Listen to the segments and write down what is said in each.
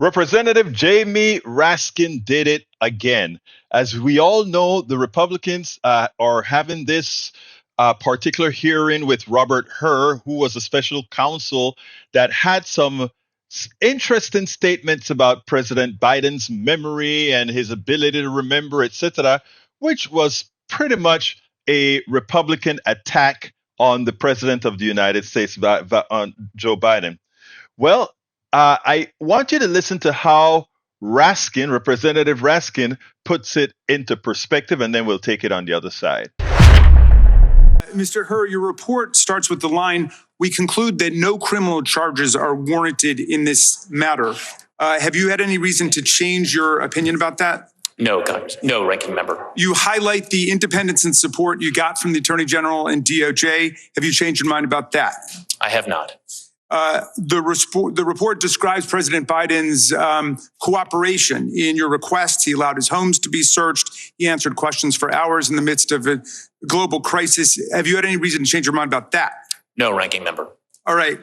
Representative Jamie Raskin did it again. As we all know, the Republicans are having this particular hearing with Robert Hur, who was a special counsel that had some interesting statements about President Biden's memory and his ability to remember, etc., which was pretty much a Republican attack on the President of the United States, on Joe Biden. Well, I want you to listen to how Representative Raskin, puts it into perspective, and then we'll take it on the other side. Mr. Hur, your report starts with the line, "We conclude that no criminal charges are warranted in this matter." Have you had any reason to change your opinion about that? No, Congress. No, Ranking Member. You highlight the independence and support you got from the Attorney General and DOJ. Have you changed your mind about that? I have not. The report describes President Biden's cooperation in your requests. He allowed his homes to be searched. He answered questions for hours in the midst of a global crisis. Have you had any reason to change your mind about that? No, Ranking Member. All right.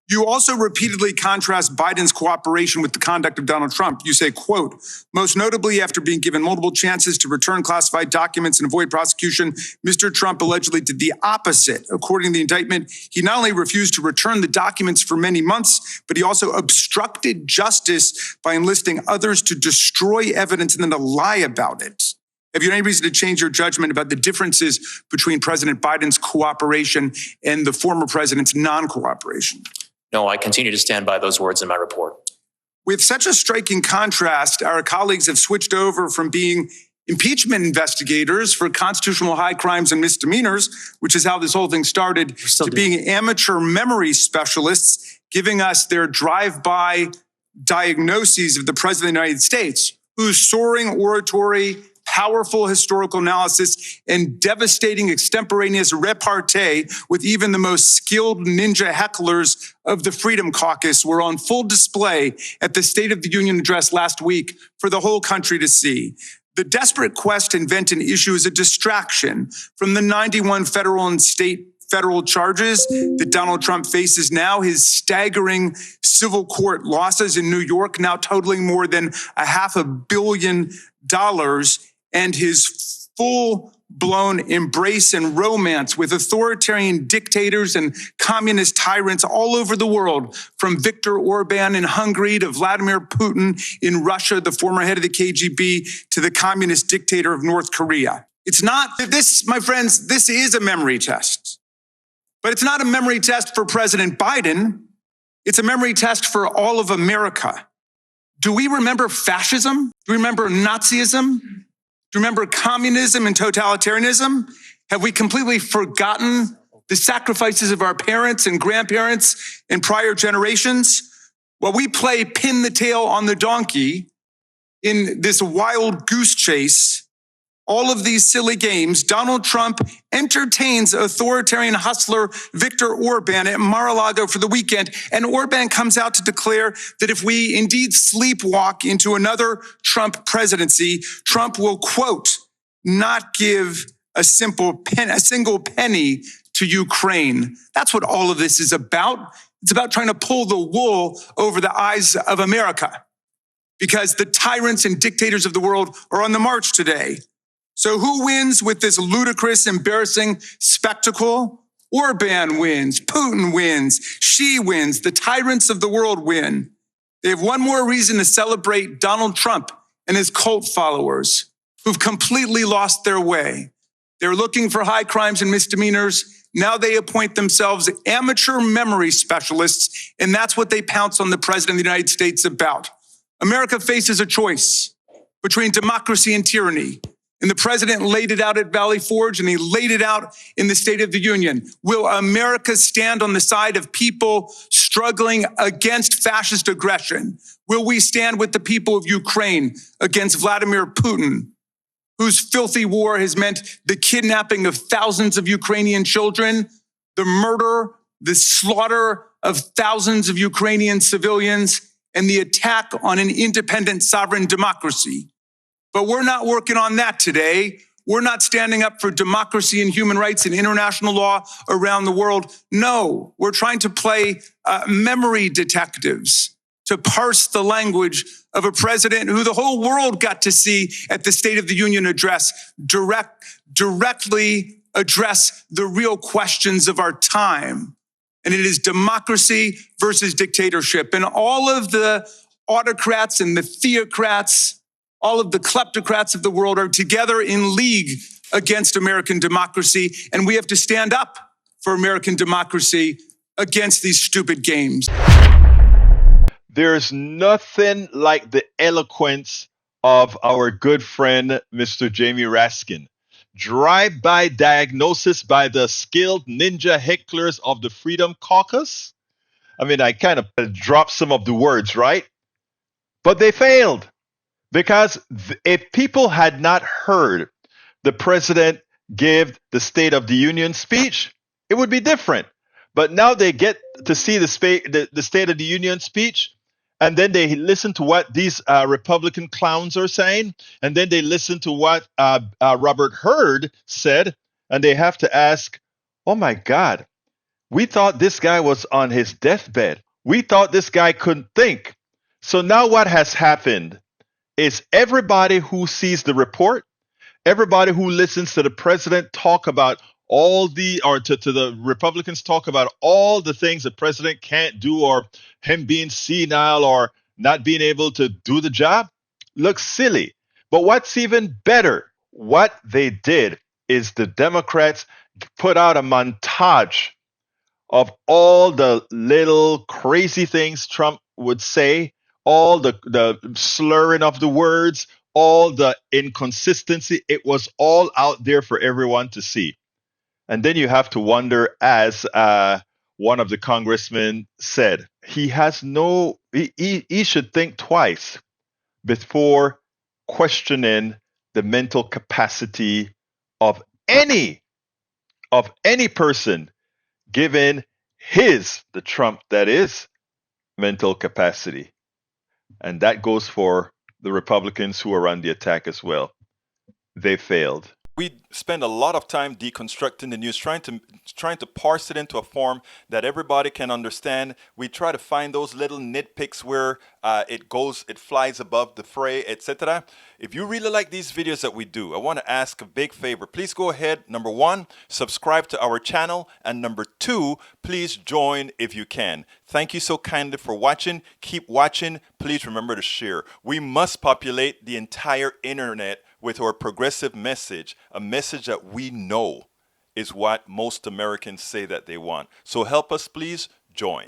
You also repeatedly contrast Biden's cooperation with the conduct of Donald Trump. You say, quote, "Most notably, after being given multiple chances to return classified documents and avoid prosecution, Mr. Trump allegedly did the opposite. According to the indictment, he not only refused to return the documents for many months, but he also obstructed justice by enlisting others to destroy evidence and then to lie about it." Have you any reason to change your judgment about the differences between President Biden's cooperation and the former president's non-cooperation? No, I continue to stand by those words in my report. With such a striking contrast, our colleagues have switched over from being impeachment investigators for constitutional high crimes and misdemeanors, which is how this whole thing started, to being amateur memory specialists, giving us their drive-by diagnoses of the President of the United States, whose soaring oratory, powerful historical analysis, and devastating extemporaneous repartee with even the most skilled ninja hecklers of the Freedom Caucus were on full display at the State of the Union address last week for the whole country to see. The desperate quest to invent an issue is a distraction from the 91 federal and state federal charges that Donald Trump faces now, his staggering civil court losses in New York now totaling more than $500 million, and his full-blown embrace and romance with authoritarian dictators and communist tyrants all over the world, from Viktor Orban in Hungary to Vladimir Putin in Russia, the former head of the KGB, to the communist dictator of North Korea. It's not this, my friends, this is a memory test. But it's not a memory test for President Biden. It's a memory test for all of America. Do we remember fascism? Do we remember Nazism? Do you remember communism and totalitarianism? Have we completely forgotten the sacrifices of our parents and grandparents and prior generations? Well, we play pin the tail on the donkey in this wild goose chase. All of these silly games. Donald Trump entertains authoritarian hustler Viktor Orban at Mar-a-Lago for the weekend, and Orban comes out to declare that if we indeed sleepwalk into another Trump presidency, Trump will, quote, not give a single penny to Ukraine. That's what all of this is about. It's about trying to pull the wool over the eyes of America, because the tyrants and dictators of the world are on the march today. So who wins with this ludicrous, embarrassing spectacle? Orban wins, Putin wins, Xi wins, the tyrants of the world win. They have one more reason to celebrate Donald Trump and his cult followers who've completely lost their way. They're looking for high crimes and misdemeanors. Now they appoint themselves amateur memory specialists, and that's what they pounce on the President of the United States about. America faces a choice between democracy and tyranny. And the president laid it out at Valley Forge, and he laid it out in the State of the Union. Will America stand on the side of people struggling against fascist aggression? Will we stand with the people of Ukraine against Vladimir Putin, whose filthy war has meant the kidnapping of thousands of Ukrainian children, the murder, the slaughter of thousands of Ukrainian civilians, and the attack on an independent sovereign democracy? But we're not working on that today. We're not standing up for democracy and human rights and international law around the world. No, we're trying to play memory detectives. to parse the language of a president who the whole world got to see at the State of the Union address directly address the real questions of our time. And it is democracy versus dictatorship. And all of the autocrats and the theocrats, all of the kleptocrats of the world are together in league against American democracy. And we have to stand up for American democracy against these stupid games. There's nothing like the eloquence of our good friend, Mr. Jamie Raskin. Drive-by diagnosis by the skilled ninja hecklers of the Freedom Caucus. I mean, I kind of dropped some of the words, right? But they failed. Because if people had not heard the president give the State of the Union speech, it would be different. But now they get to see the State of the Union speech, and then they listen to what these Republican clowns are saying, and then they listen to what Robert Hur said, and they have to ask, oh my God, we thought this guy was on his deathbed. We thought this guy couldn't think. So now what has happened is everybody who sees the report, everybody who listens to the president talk about to the Republicans talk about all the things the president can't do, or him being senile or not being able to do the job, looks silly. But what's even better, what they did is the Democrats put out a montage of all the little crazy things Trump would say, all the slurring of the words, all the inconsistency. It was all out there for everyone to see. And then you have to wonder, as one of the congressmen said, he should think twice before questioning the mental capacity of any person, given the Trump that is, mental capacity. And that goes for the Republicans who are on the attack as well. They failed. We spend a lot of time deconstructing the news, trying to parse it into a form that everybody can understand. We try to find those little nitpicks where it flies above the fray, etc. If you really like these videos that we do, I want to ask a big favor. Please go ahead. Number one, subscribe to our channel. And number two, please join if you can. Thank you so kindly for watching. Keep watching. Please remember to share. We must populate the entire internet with our progressive message, a message that we know is what most Americans say that they want. So help us, please join.